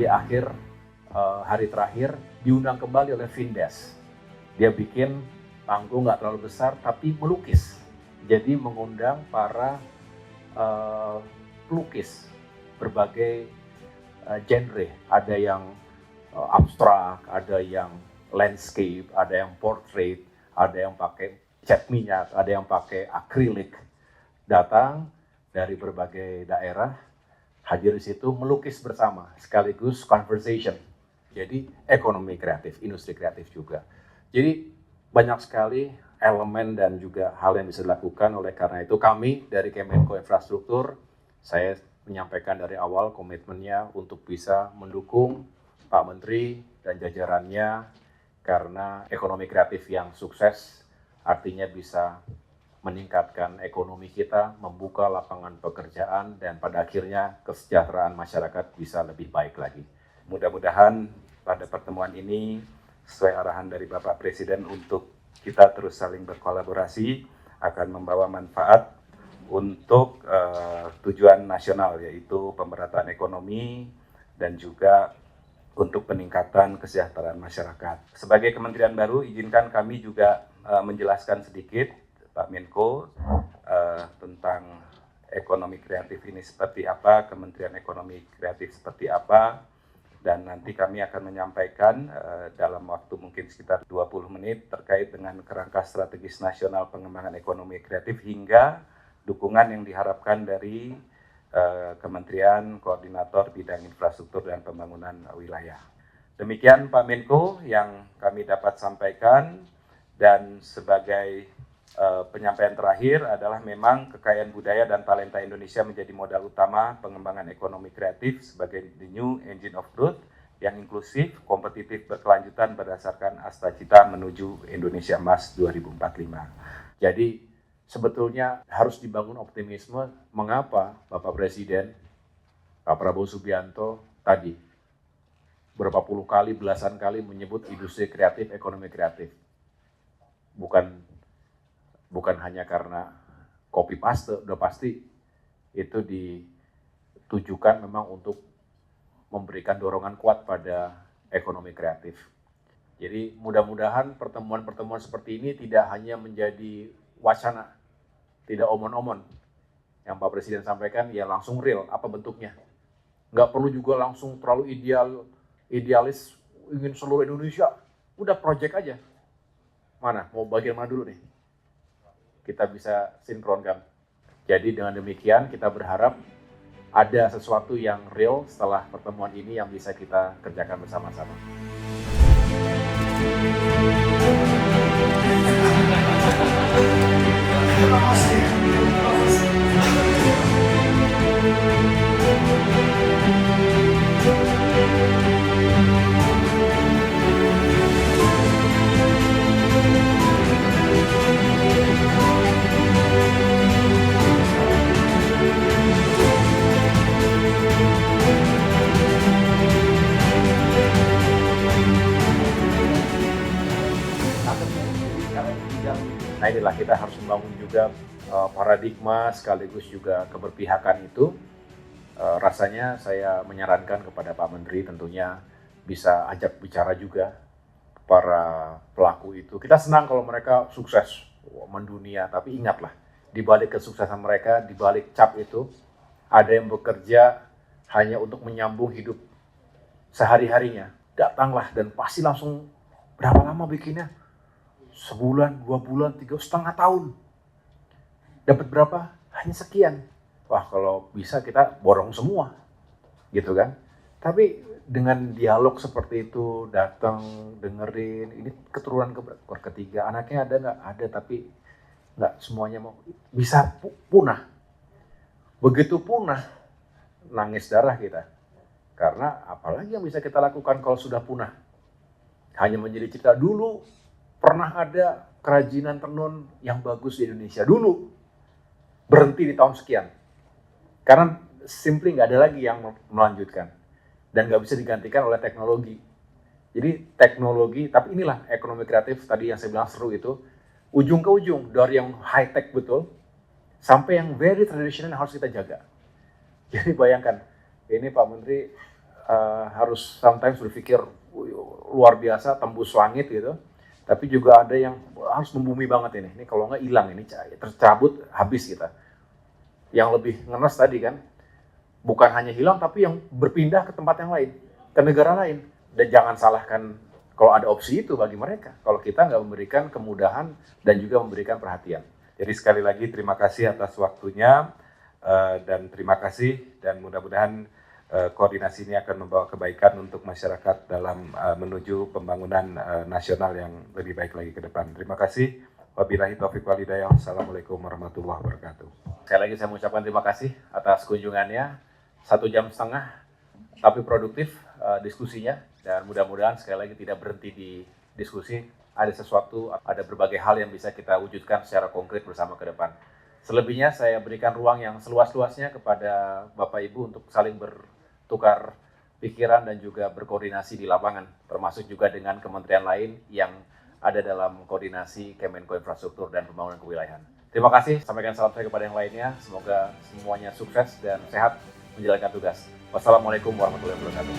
di akhir hari terakhir diundang kembali oleh Vindes. Dia bikin panggung nggak terlalu besar tapi melukis. Jadi mengundang para pelukis berbagai genre. Ada yang abstrak, ada yang landscape, ada yang portrait, ada yang pakai cat minyak, ada yang pakai akrilik. Datang dari berbagai daerah, hadir di situ melukis bersama, sekaligus conversation. Jadi ekonomi kreatif, industri kreatif juga. Jadi banyak sekali elemen dan juga hal yang bisa dilakukan. Oleh karena itu kami dari Kemenko Infrastruktur, saya menyampaikan dari awal komitmennya untuk bisa mendukung Pak Menteri dan jajarannya, karena ekonomi kreatif yang sukses artinya bisa meningkatkan ekonomi kita, membuka lapangan pekerjaan, dan pada akhirnya kesejahteraan masyarakat bisa lebih baik lagi. Mudah-mudahan pada pertemuan ini sesuai arahan dari Bapak Presiden untuk kita terus saling berkolaborasi akan membawa manfaat untuk tujuan nasional, yaitu pemerataan ekonomi dan juga untuk peningkatan kesejahteraan masyarakat. Sebagai kementerian baru, izinkan kami juga menjelaskan sedikit, Pak Menko, tentang ekonomi kreatif ini seperti apa, Kementerian Ekonomi Kreatif seperti apa, dan nanti kami akan menyampaikan dalam waktu mungkin sekitar 20 menit terkait dengan kerangka strategis nasional pengembangan ekonomi kreatif hingga dukungan yang diharapkan dari Kementerian Koordinator Bidang Infrastruktur dan Pembangunan Wilayah. Demikian Pak Menko yang kami dapat sampaikan, dan sebagai penyampaian terakhir adalah memang kekayaan budaya dan talenta Indonesia menjadi modal utama pengembangan ekonomi kreatif sebagai the new engine of growth yang inklusif, kompetitif, berkelanjutan berdasarkan asta cita menuju Indonesia Emas 2045. Jadi sebetulnya harus dibangun optimisme. Mengapa Bapak Presiden, Pak Prabowo Subianto tadi berapa puluh kali, belasan kali menyebut industri kreatif, ekonomi kreatif. Bukan hanya karena copy paste, udah pasti itu ditujukan memang untuk memberikan dorongan kuat pada ekonomi kreatif. Jadi mudah-mudahan pertemuan-pertemuan seperti ini tidak hanya menjadi wacana, tidak omon-omon. Yang Pak Presiden sampaikan ya langsung real, apa bentuknya. Nggak perlu juga langsung terlalu idealis, ingin seluruh Indonesia. Udah project aja. Mana, mau bagian mana dulu nih? Kita bisa sinkronkan. Jadi dengan demikian kita berharap ada sesuatu yang real setelah pertemuan ini yang bisa kita kerjakan bersama-sama. Terima kasih. Nah inilah kita harus membangun juga paradigma sekaligus juga keberpihakan itu. Rasanya saya menyarankan kepada Pak Menteri tentunya bisa ajak bicara juga para pelaku itu. Kita senang kalau mereka sukses mendunia, tapi ingatlah di balik kesuksesan mereka, di balik cap itu ada yang bekerja hanya untuk menyambung hidup sehari-harinya. Datanglah dan pasti langsung berapa lama bikinnya? Sebulan, 2 bulan, 3,5 tahun. Dapat berapa? Hanya sekian. Wah, kalau bisa kita borong semua, gitu kan? Tapi dengan dialog seperti itu, datang, dengerin, ini keturunan ketiga, anaknya ada nggak? Ada, tapi nggak semuanya mau. Bisa punah. Begitu punah, nangis darah kita. Karena apalagi yang bisa kita lakukan kalau sudah punah? Hanya menjadi cerita dulu. Pernah ada kerajinan tenun yang bagus di Indonesia dulu, berhenti di tahun sekian. Karena simply nggak ada lagi yang melanjutkan. Dan nggak bisa digantikan oleh teknologi. Jadi teknologi, tapi inilah ekonomi kreatif tadi yang saya bilang seru itu, ujung ke ujung, dari yang high-tech betul, sampai yang very traditional yang harus kita jaga. Jadi bayangkan, ini Pak Menteri harus sometimes berpikir luar biasa, tembus langit gitu. Tapi juga ada yang harus membumi banget ini. Ini kalau nggak hilang ini tercabut habis kita. Yang lebih ngenes tadi kan, bukan hanya hilang tapi yang berpindah ke tempat yang lain, ke negara lain. Dan jangan salahkan kalau ada opsi itu bagi mereka. Kalau kita nggak memberikan kemudahan dan juga memberikan perhatian. Jadi sekali lagi terima kasih atas waktunya dan terima kasih dan mudah-mudahan koordinasi ini akan membawa kebaikan untuk masyarakat dalam menuju pembangunan nasional yang lebih baik lagi ke depan. Terima kasih. Wabillahi taufiq wal hidayah. Assalamualaikum warahmatullahi wabarakatuh. Sekali lagi saya mengucapkan terima kasih atas kunjungannya. 1,5 jam tapi produktif diskusinya, dan mudah-mudahan sekali lagi tidak berhenti di diskusi. Ada sesuatu, ada berbagai hal yang bisa kita wujudkan secara konkret bersama ke depan. Selebihnya saya berikan ruang yang seluas-luasnya kepada Bapak Ibu untuk saling bertukar pikiran dan juga berkoordinasi di lapangan, termasuk juga dengan kementerian lain yang ada dalam koordinasi Kemenko Infrastruktur dan Pembangunan Kewilayahan. Terima kasih, sampaikan salam saya kepada yang lainnya. Semoga semuanya sukses dan sehat menjalankan tugas. Wassalamualaikum warahmatullahi wabarakatuh.